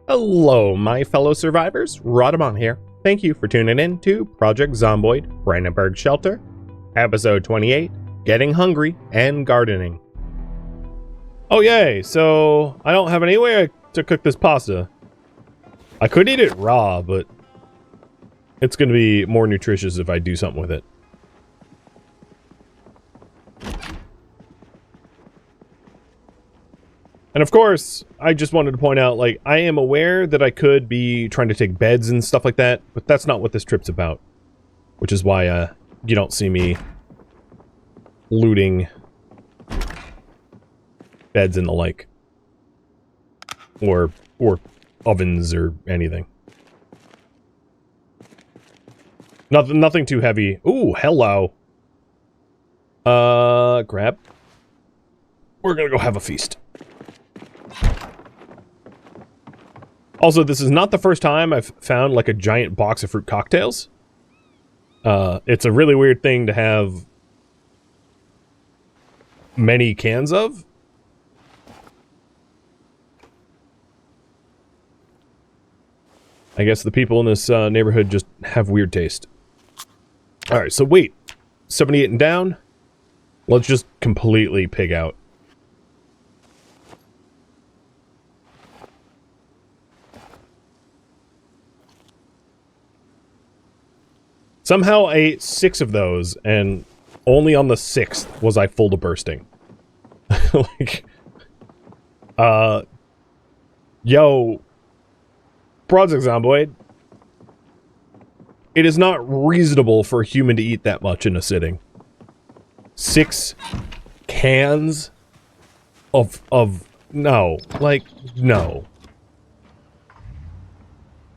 Hello, my fellow survivors. Rhadamant here. Thank you for tuning in to Project Zomboid, Brandenburg Shelter, Episode 28, Getting Hungry and Gardening. Oh yay, so I don't have any way to cook this pasta. I could eat it raw, but it's going to be more nutritious if I do something with it. And of course, I just wanted to point out, like, I am aware that I could be trying to take beds and stuff like that, but that's not what this trip's about. Which is why, you don't see me looting beds and the like. Or ovens or anything. Nothing too heavy. Ooh, hello. Grab. We're gonna go have a feast. Also, this is not the first time I've found, like, a giant box of fruit cocktails. It's a really weird thing to have many cans of. I guess the people in this neighborhood just have weird taste. Alright, so wait. 78 and down. Let's just completely pig out. Somehow I ate 6 of those, and only on the 6th was I full to bursting. Like, yo, Project Zomboid, it is not reasonable for a human to eat that much in a sitting. 6 cans of, no, like, no.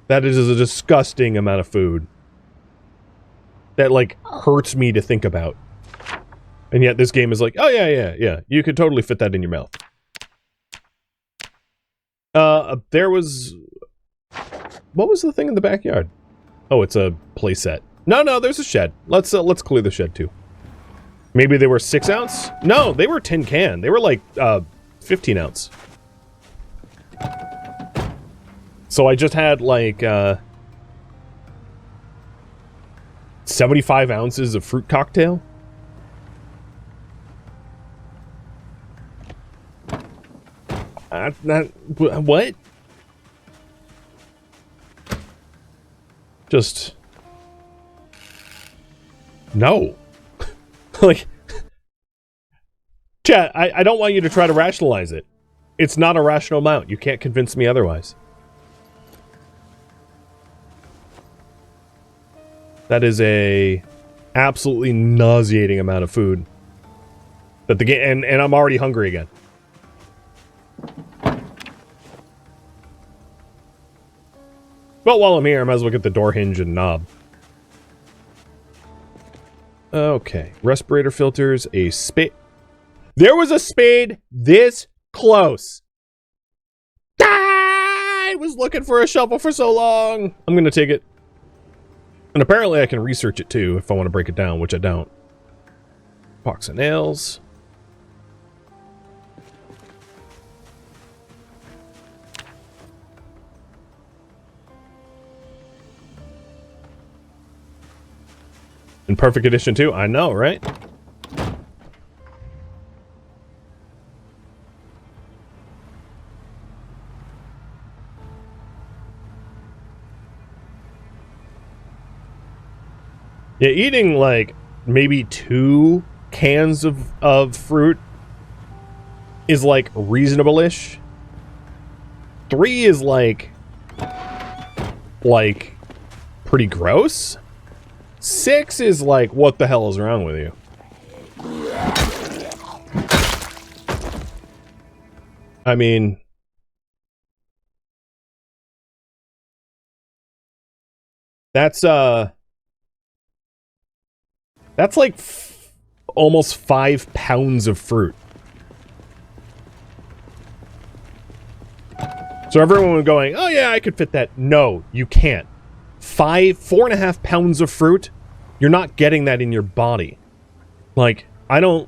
That is a disgusting amount of food. That, like, hurts me to think about. And yet this game is like, oh yeah, you could totally fit that in your mouth. There was... What was the thing in the backyard? Oh, it's a playset. No, there's a shed. Let's clear the shed too. Maybe they were 6 ounce? No, they were tin can. They were like, 15 ounce. So I just had like, 75 ounces of fruit cocktail? What? Just... No. Like... Chat, I don't want you to try to rationalize it. It's not a rational amount. You can't convince me otherwise. That is a absolutely nauseating amount of food. That the game, and I'm already hungry again. Well, while I'm here, I might as well get the door hinge and knob. Okay, respirator filters, a spade. There was a spade this close. I was looking for a shovel for so long. I'm gonna take it. And apparently I can research it too if I want to break it down, which I don't. Box of nails. In perfect condition too? I know, right? Yeah, eating, like, maybe 2 cans of fruit is, like, reasonable-ish. 3 is, like, pretty gross. 6 is, like, what the hell is wrong with you? I mean... That's like almost 5 pounds of fruit. So everyone going, oh yeah, I could fit that. No, you can't. 4.5 pounds of fruit, you're not getting that in your body. Like, I don't...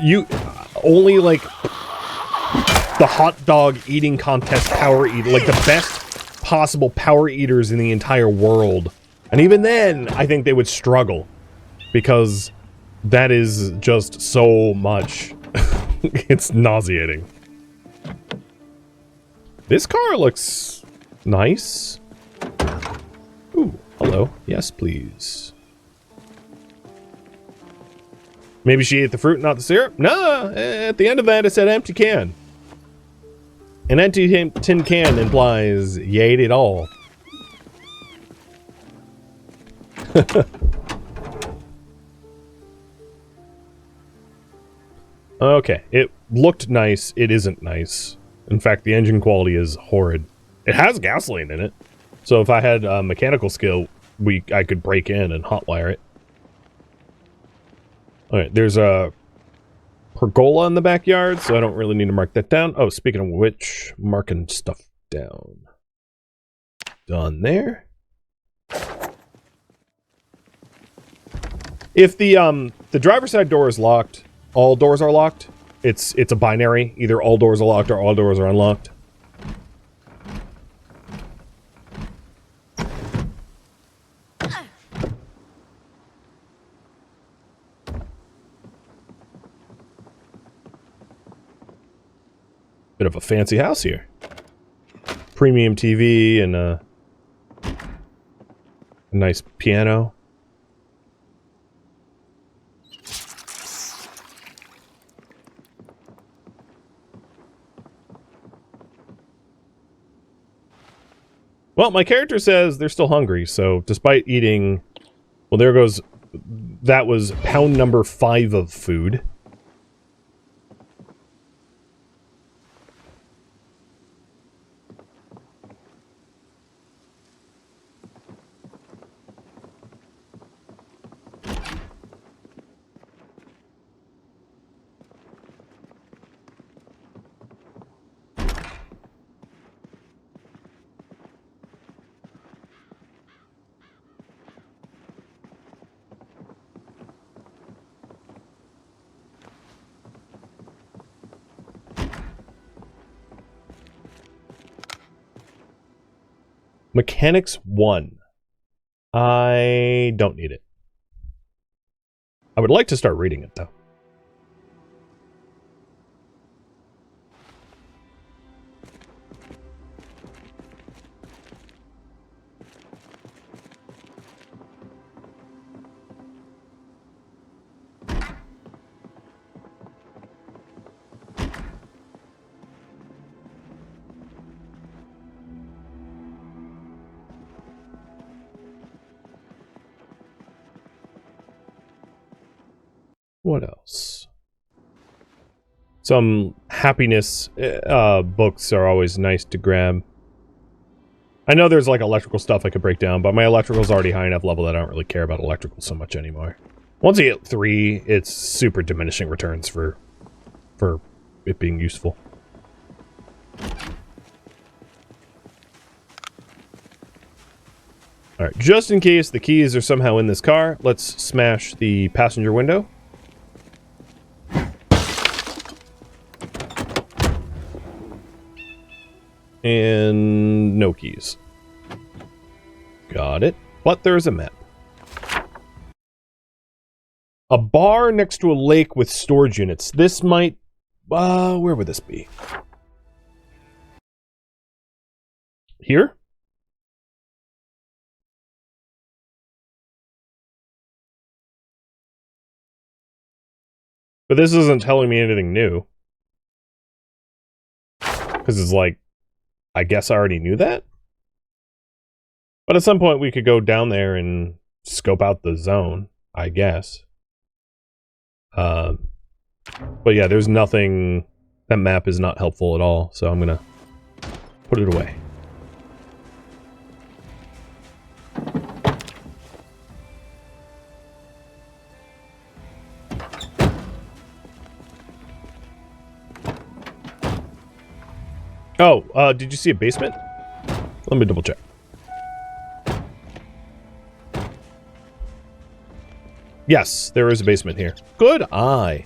You... Only, like... the hot dog eating contest power eater, like the best possible power eaters in the entire world. And even then, I think they would struggle because that is just so much. It's nauseating. This car looks nice. Ooh, hello. Yes, please. Maybe she ate the fruit, not the syrup? No, at the end of that it said empty can. An empty tin can implies you ate it all. Okay, it looked nice. It isn't nice. In fact, the engine quality is horrid. It has gasoline in it, so if I had mechanical skill, I could break in and hotwire it. Alright, there's a pergola in the backyard, so I don't really need to mark that down. Oh, speaking of which, marking stuff down. Done there. If the driver's side door is locked, all doors are locked. It's a binary. Either all doors are locked or all doors are unlocked. Bit of a fancy house here. Premium TV and a nice piano. Well, my character says they're still hungry, so despite eating... Well, there goes... That was pound number 5 of food. Mechanics 1. I don't need it. I would like to start reading it, though. What else? Some happiness books are always nice to grab. I know there's like electrical stuff I could break down, but my electrical's already high enough level that I don't really care about electrical so much anymore. Once you get 3, it's super diminishing returns for it being useful. Alright, just in case the keys are somehow in this car, let's smash the passenger window. And no keys. Got it. But there's a map. A bar next to a lake with storage units. This might... where would this be? Here? But this isn't telling me anything new. Because it's like... I guess I already knew that? But at some point we could go down there and scope out the zone, I guess. But yeah, there's nothing... That map is not helpful at all, so I'm gonna put it away. Oh, did you see a basement? Let me double check. Yes, there is a basement here. Good eye.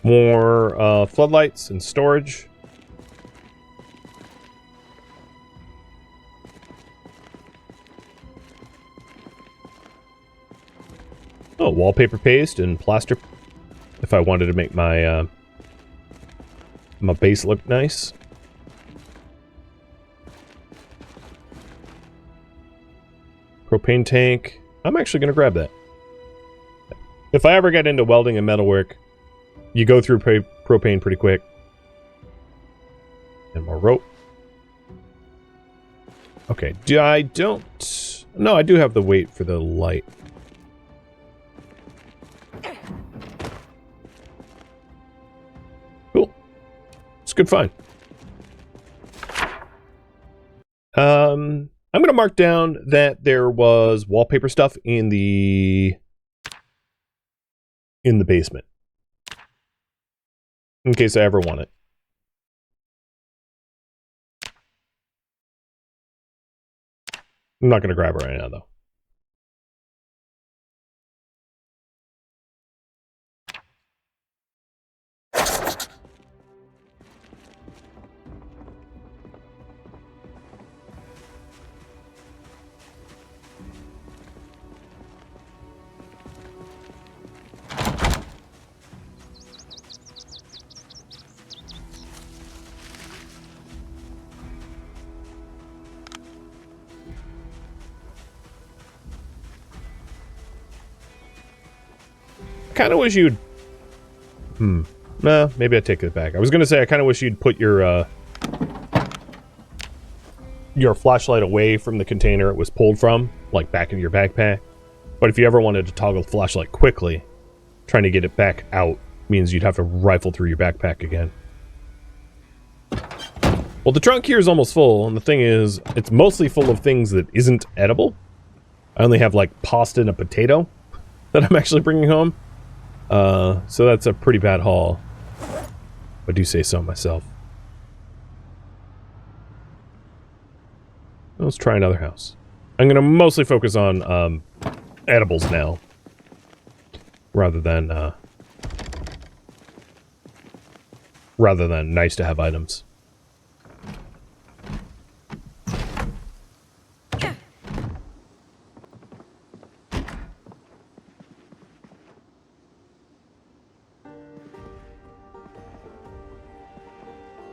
More floodlights and storage. Oh, wallpaper paste and plaster. If I wanted to make my my base look nice. Propane tank. I'm actually going to grab that. If I ever get into welding and metalwork, you go through propane pretty quick. And more rope. Okay, I don't... No, I do have the weight for the light. Cool. It's a good find. I'm going to mark down that there was wallpaper stuff in the basement. In case I ever want it. I'm not going to grab it right now, though. Kind of wish you'd... Nah, maybe I take it back. I was going to say, I kind of wish you'd put your flashlight away from the container it was pulled from, like back in your backpack. But if you ever wanted to toggle the flashlight quickly, trying to get it back out means you'd have to rifle through your backpack again. Well, the trunk here is almost full, and the thing is, it's mostly full of things that isn't edible. I only have, like, pasta and a potato that I'm actually bringing home. So that's a pretty bad haul. I do say so myself. Let's try another house. I'm going to mostly focus on, edibles now. Rather than nice-to-have items.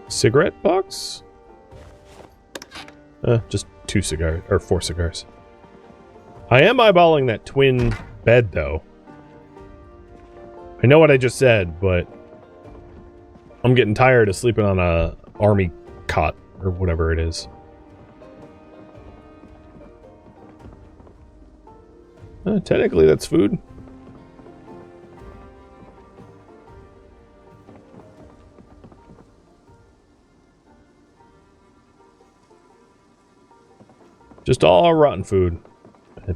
Cigarette box? Just 2 cigars, or 4 cigars. I am eyeballing that twin bed, though. I know what I just said, but I'm getting tired of sleeping on a army cot, or whatever it is. Technically, that's food. Just all rotten food.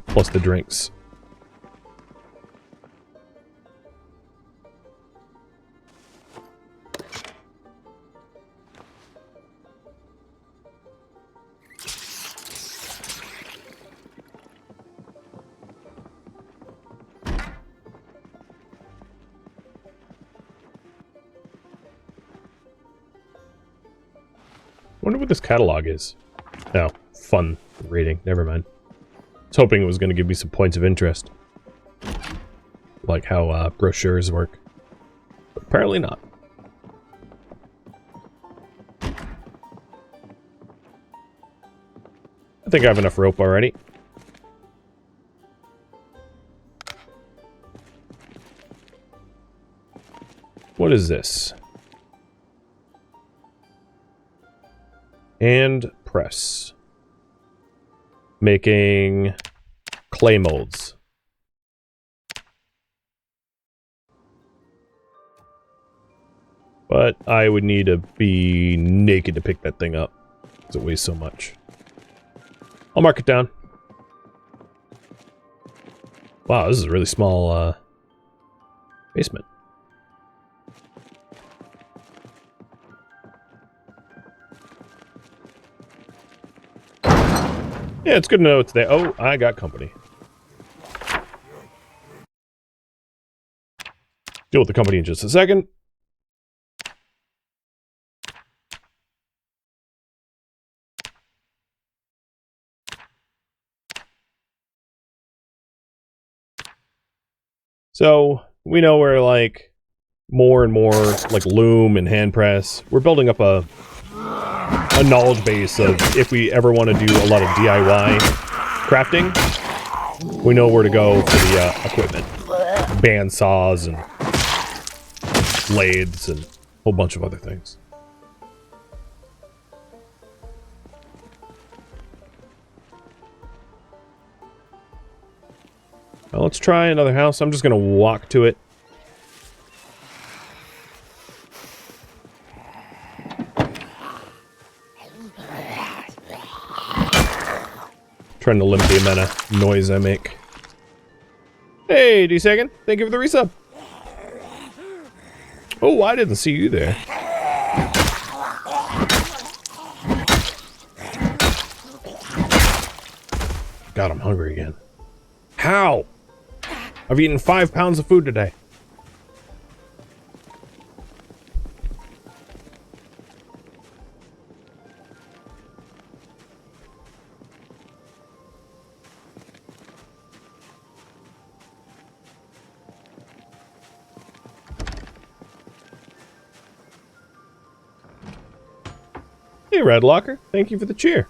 Plus the drinks. Wonder what this catalog is. Oh, fun reading. Never mind. I was hoping it was going to give me some points of interest. Like how brochures work. But apparently not. I think I have enough rope already. What is this? And press. Making clay molds. But I would need to be naked to pick that thing up, because it weighs so much. I'll mark it down. Wow, this is a really small basement. Yeah, it's good to know today. Oh, I got company. Deal with the company in just a second. So we know we're like more and more like loom and hand press. We're building up a knowledge base of if we ever want to do a lot of DIY crafting, we know where to go for the equipment. Band saws and lathes and a whole bunch of other things. Well, let's try another house. I'm just going to walk to it. Trying to limit the amount of noise I make. Hey, D-Second. Thank you for the resub. Oh, I didn't see you there. God, I'm hungry again. How? I've eaten 5 pounds of food today. Hey, Red Locker. Thank you for the cheer.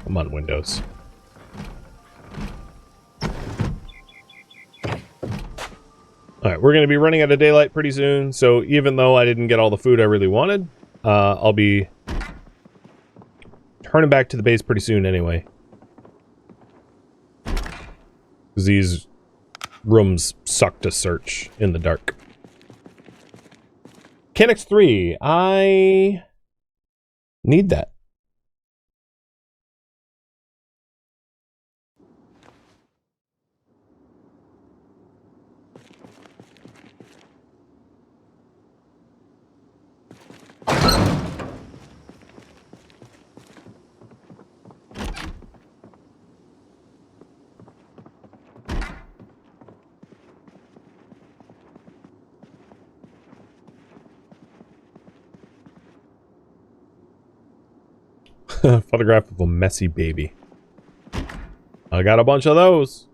I'm on Windows. Alright, we're going to be running out of daylight pretty soon, so even though I didn't get all the food I really wanted, I'll be turning back to the base pretty soon anyway. Because these rooms suck to search in the dark. Kenix 3, I need that. Photograph of a messy baby. I got a bunch of those.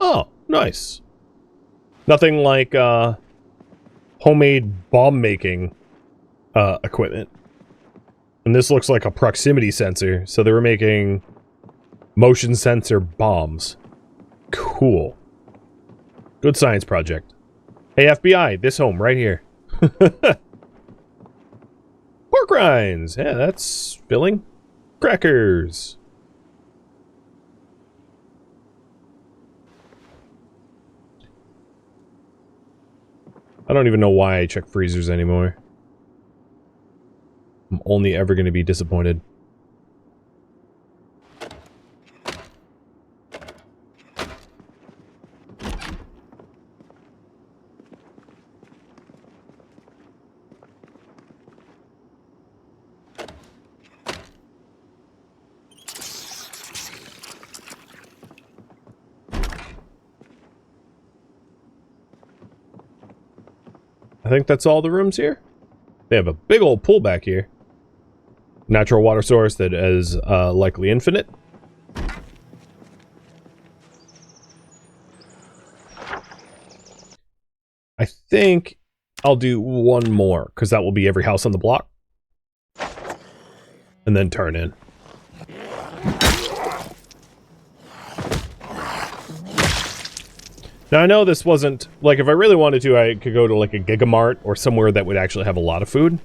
Oh, nice. Nothing like homemade bomb making equipment. And this looks like a proximity sensor, so they were making motion sensor bombs. Cool. Good science project. Hey, FBI, this home right here. Pork rinds. Yeah, that's filling. Crackers. I don't even know why I check freezers anymore. I'm only ever going to be disappointed. I think that's all the rooms here. They have a big old pool back here. Natural water source that is likely infinite. I think I'll do one more, because that will be every house on the block. And then turn in. Now, I know this wasn't... Like, if I really wanted to, I could go to, like, a Gigamart or somewhere that would actually have a lot of food.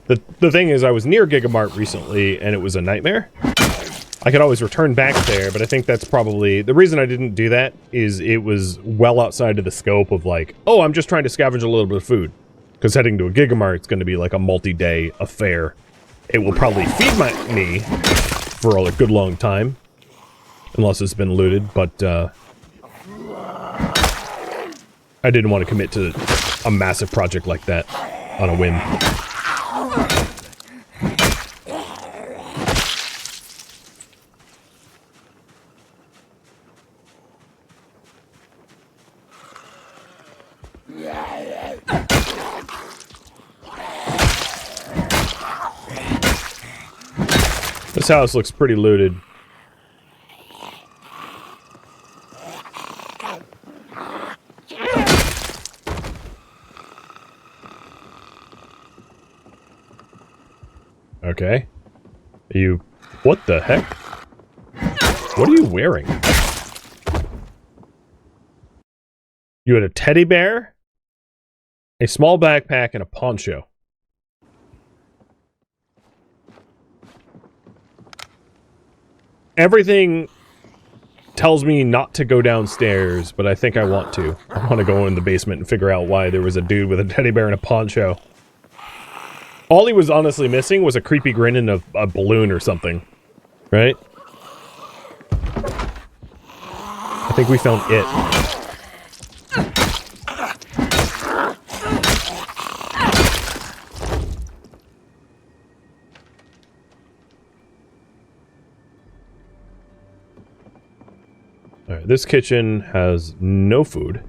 The thing is, I was near Gigamart recently, and it was a nightmare. I could always return back there, but I think that's probably... The reason I didn't do that is it was well outside of the scope of, like, oh, I'm just trying to scavenge a little bit of food. Because heading to a Gigamart is going to be, like, a multi-day affair. It will probably feed me for a good long time. Unless it's been looted, but, I didn't want to commit to a massive project like that on a whim. This house looks pretty looted. Okay. You... What the heck? What are you wearing? You had a teddy bear, a small backpack, and a poncho. Everything tells me not to go downstairs, but I think I want to. I want to go in the basement and figure out why there was a dude with a teddy bear and a poncho. All he was honestly missing was a creepy grin and a balloon or something. Right? I think we found it. Alright, this kitchen has no food.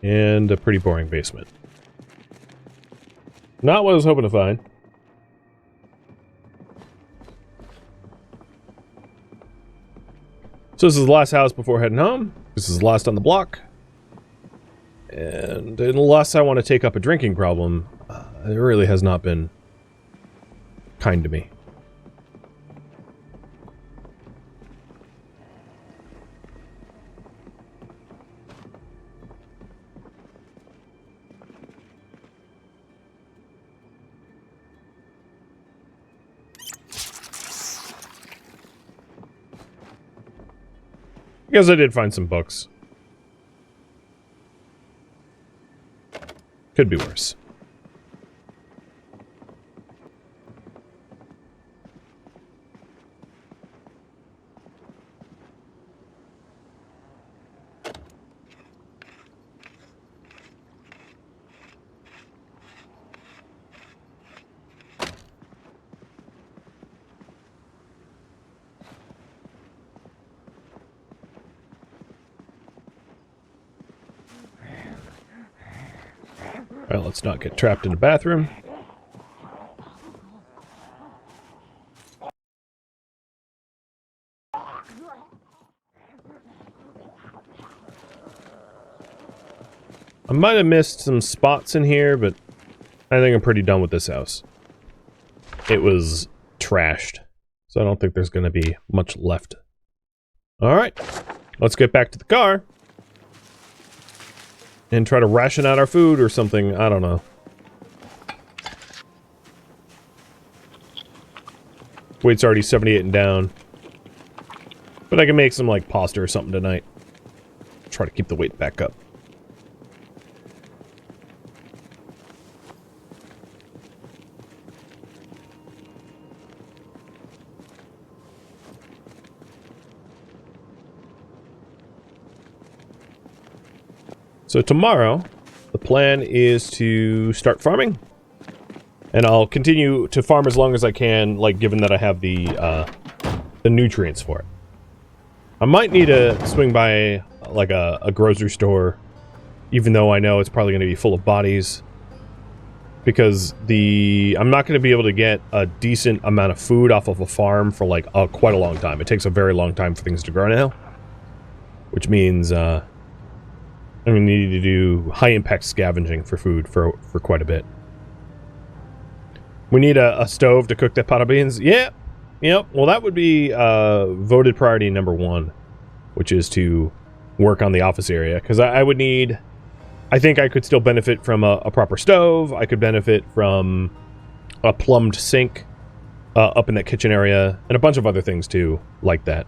And a pretty boring basement. Not what I was hoping to find. So this is the last house before heading home. This is the last on the block. And unless I want to take up a drinking problem, it really has not been kind to me. I guess I did find some books. Could be worse. Well, let's not get trapped in the bathroom. I might have missed some spots in here, but I think I'm pretty done with this house. It was trashed, so I don't think there's going to be much left. Alright, let's get back to the car. And try to ration out our food or something. I don't know. Weight's already 78 and down. But I can make some, like, pasta or something tonight. Try to keep the weight back up. So tomorrow, the plan is to start farming. And I'll continue to farm as long as I can, like, given that I have the nutrients for it. I might need to swing by, like, a grocery store, even though I know it's probably going to be full of bodies. Because I'm not going to be able to get a decent amount of food off of a farm for, like, quite a long time. It takes a very long time for things to grow now. Which means, I'm going to need to do high-impact scavenging for food for quite a bit. We need a stove to cook that pot of beans? Yeah. Yep. Well, that would be voted priority number 1, which is to work on the office area. Because I would need... I think I could still benefit from a proper stove. I could benefit from a plumbed sink up in that kitchen area. And a bunch of other things, too, like that.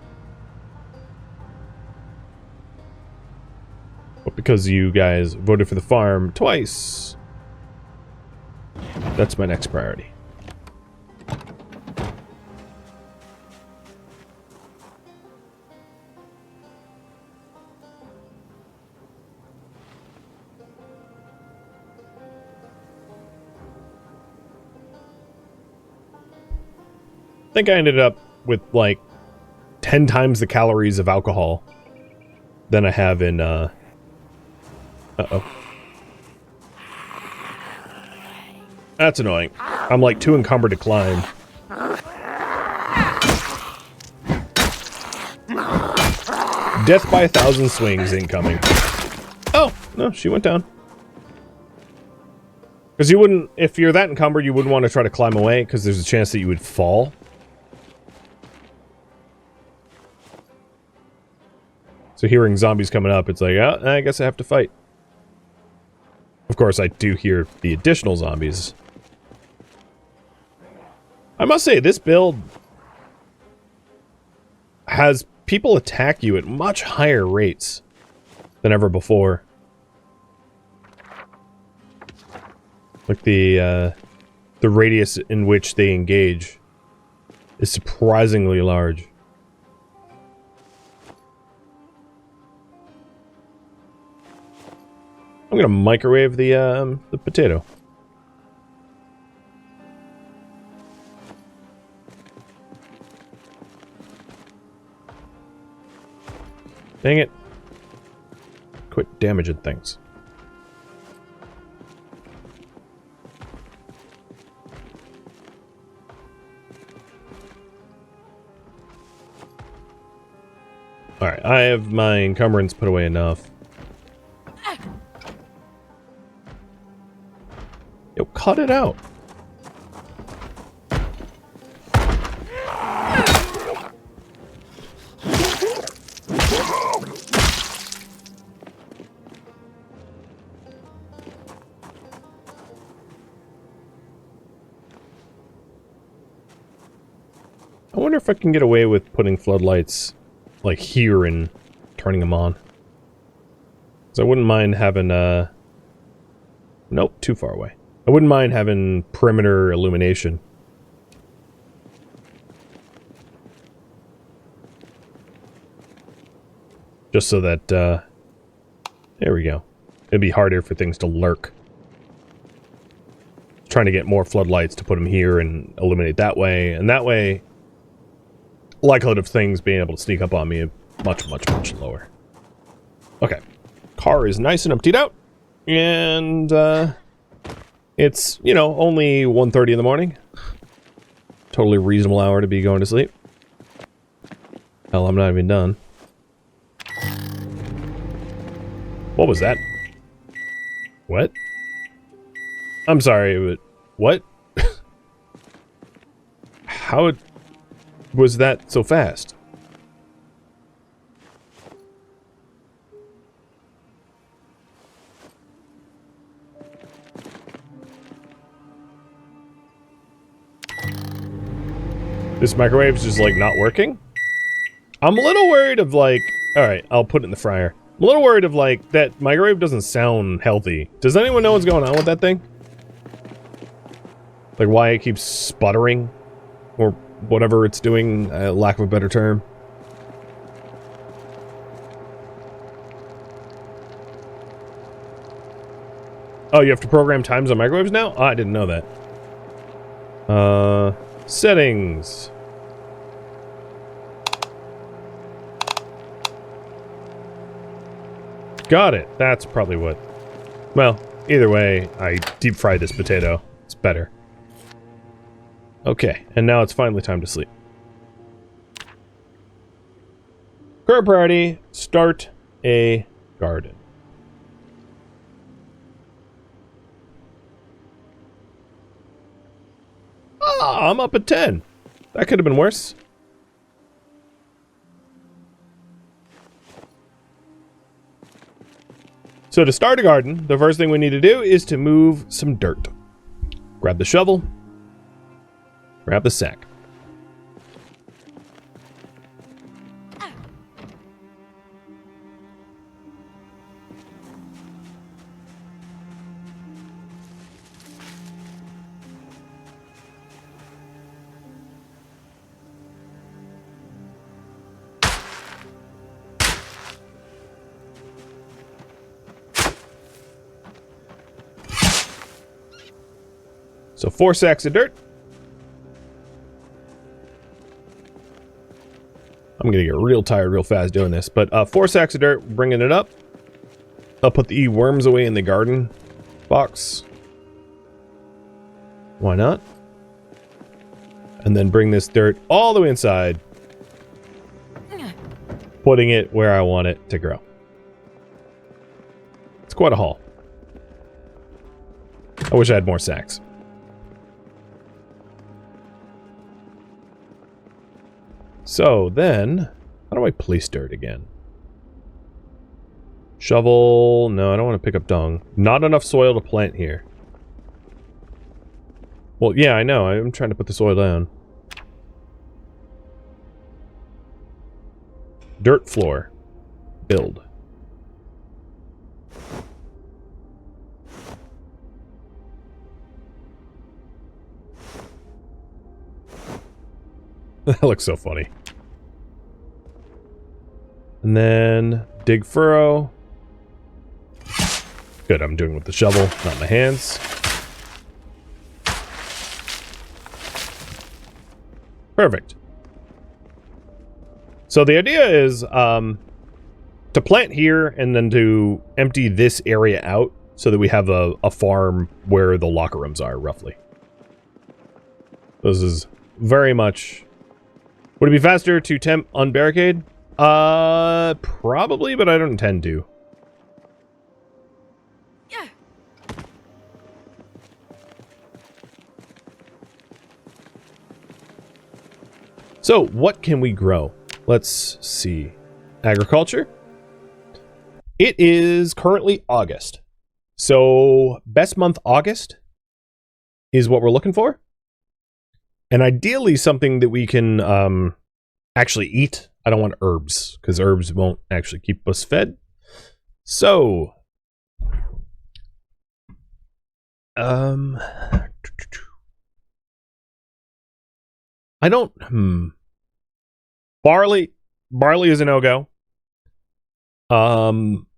But because you guys voted for the farm twice, that's my next priority. think I ended up with like 10 times the calories of alcohol than I have in, uh-oh. That's annoying. I'm like too encumbered to climb. Death by 1,000 swings incoming. Oh, no, she went down. Because you wouldn't, if you're that encumbered, you wouldn't want to try to climb away, because there's a chance that you would fall. So hearing zombies coming up, it's like, oh, I guess I have to fight. Of course, I do hear the additional zombies. I must say, this build has people attack you at much higher rates than ever before. Like the radius in which they engage is surprisingly large. I'm gonna microwave the potato. Dang it. Quit damaging things. Alright, I have my encumbrance put away enough. Yo, cut it out. I wonder if I can get away with putting floodlights like here and turning them on. Because I wouldn't mind having nope, too far away. I wouldn't mind having perimeter illumination. Just so that, there we go. It'd be harder for things to lurk. Trying to get more floodlights to put them here and illuminate that way. And that way, likelihood of things being able to sneak up on me is much, much, much lower. Okay. Car is nice and emptied out. And, it's, you know, only 1:30 in the morning. Totally reasonable hour to be going to sleep. Hell, I'm not even done. What was that? What? I'm sorry, but what? How was that so fast? This microwave's just like not working? I'm a little worried of like, alright, I'll put it in the fryer. I'm a little worried of like, that microwave doesn't sound healthy. Does anyone know what's going on with that thing? Like why it keeps sputtering? Or whatever it's doing, lack of a better term. Oh, you have to program times on microwaves now? Oh, I didn't know that. Settings. Got it. That's probably what... Well, either way, I deep fried this potato. It's better. Okay, and now it's finally time to sleep. Current priority, start a garden. Ah, I'm up at 10. That could have been worse. So to start a garden, the first thing we need to do is to move some dirt. Grab the shovel. Grab the sack. So 4 sacks of dirt. I'm gonna get real tired real fast doing this. But 4 sacks of dirt, bringing it up. I'll put the worms away in the garden box. Why not? And then bring this dirt all the way inside. Putting it where I want it to grow. It's quite a haul. I wish I had more sacks. So then, how do I place dirt again? Shovel. No, I don't want to pick up dung. Not enough soil to plant here. Well, yeah, I know. I'm trying to put the soil down. Dirt floor. Build. That looks so funny. And then dig furrow. Good, I'm doing it with the shovel, not my hands. Perfect. So the idea is to plant here and then to empty this area out so that we have a farm where the locker rooms are, roughly. This is very much... Would it be faster to temp unbarricade? Probably, but I don't intend to. Yeah. So, what can we grow? Let's see. Agriculture. It is currently August. So, best month August is what we're looking for. And ideally something that we can actually eat. I don't want herbs, because herbs won't actually keep us fed. So, I don't, Barley is a no-go.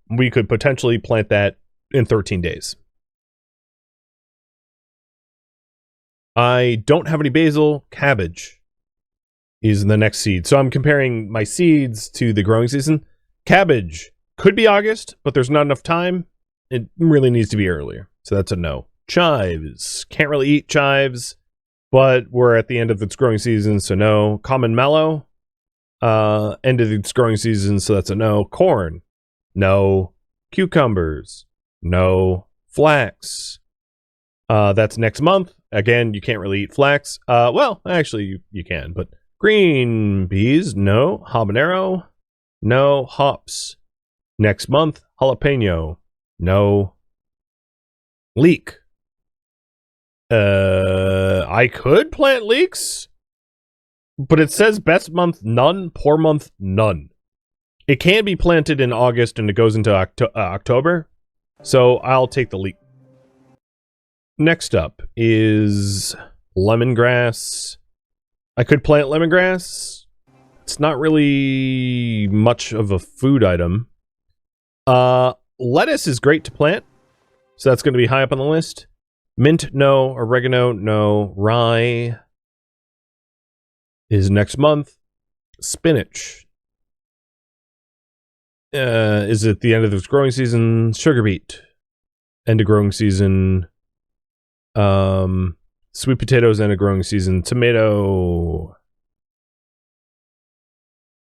We could potentially plant that in 13 days. I don't have any basil. Cabbage is the next seed. So I'm comparing my seeds to the growing season. Cabbage could be August, but there's not enough time. It really needs to be earlier. So that's a no. Chives. Can't really eat chives, but we're at the end of its growing season, so no. Common mallow. End of its growing season, so that's a no. Corn. No. Cucumbers. No. Flax. That's next month. Again, you can't really eat flax. Well, actually, you can, but green peas, no. Habanero, no. Hops. Next month, jalapeno, no. Leek. I could plant leeks, but it says best month, none. Poor month, none. It can be planted in August and it goes into October, so I'll take the leek. Next up is lemongrass. I could plant lemongrass. It's not really much of a food item. Lettuce is great to plant, so that's going to be high up on the list. Mint, no. Oregano, no. Rye is next month. Spinach is at the end of its growing season. Sugar beet, end of growing season. Sweet potatoes, end of growing season. Tomato,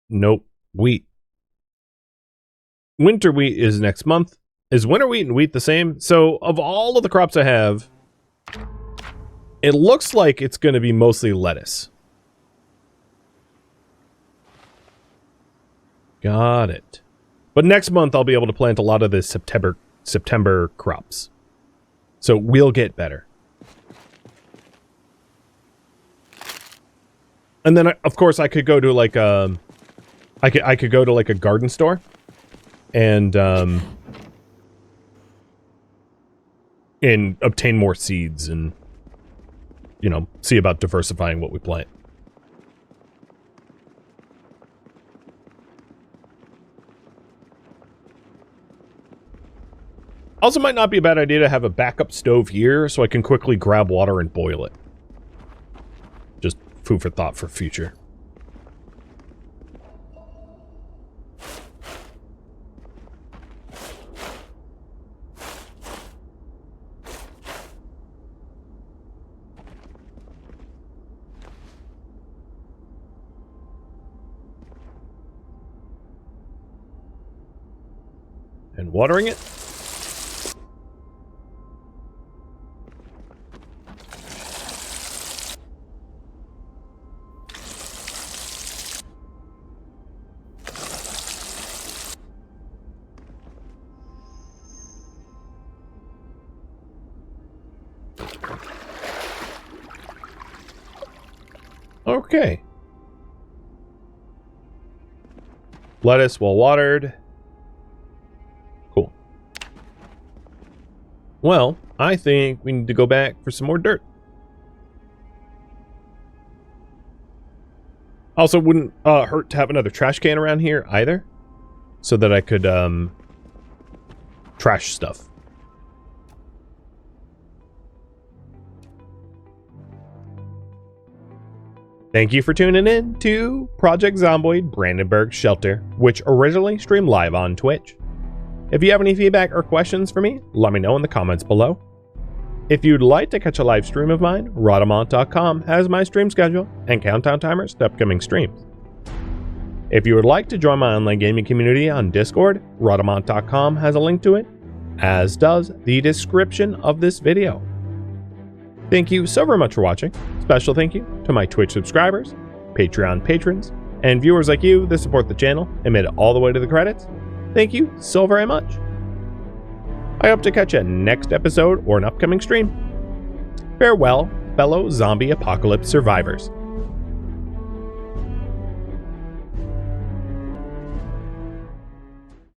nope. Wheat. Winter wheat is next month. Is winter wheat and wheat the same? So, of all of the crops I have, it looks like it's going to be mostly lettuce. Got it. But next month I'll be able to plant a lot of the September crops. So we'll get better. And then of course I could go to like a I could go to like a garden store and obtain more seeds and, you know, see about diversifying what we plant. Also might not be a bad idea to have a backup stove here so I can quickly grab water and boil it. Just food for thought for future. and watering it. Okay. Lettuce well watered. Cool. Well, I think we need to go back for some more dirt. Also, wouldn't hurt to have another trash can around here either, so that I could trash stuff. Thank you for tuning in to Project Zomboid Brandenburg Shelter, which originally streamed live on Twitch. If you have any feedback or questions for me, let me know in the comments below. If you'd like to catch a live stream of mine, Rhadamant.com has my stream schedule and countdown timers to upcoming streams. If you would like to join my online gaming community on Discord, Rhadamant.com has a link to it, as does the description of this video. Thank you so very much for watching. Special thank you to my Twitch subscribers, Patreon patrons, and viewers like you that support the channel and made it all the way to the credits. Thank you so very much. I hope to catch you next episode or an upcoming stream. Farewell, fellow zombie apocalypse survivors.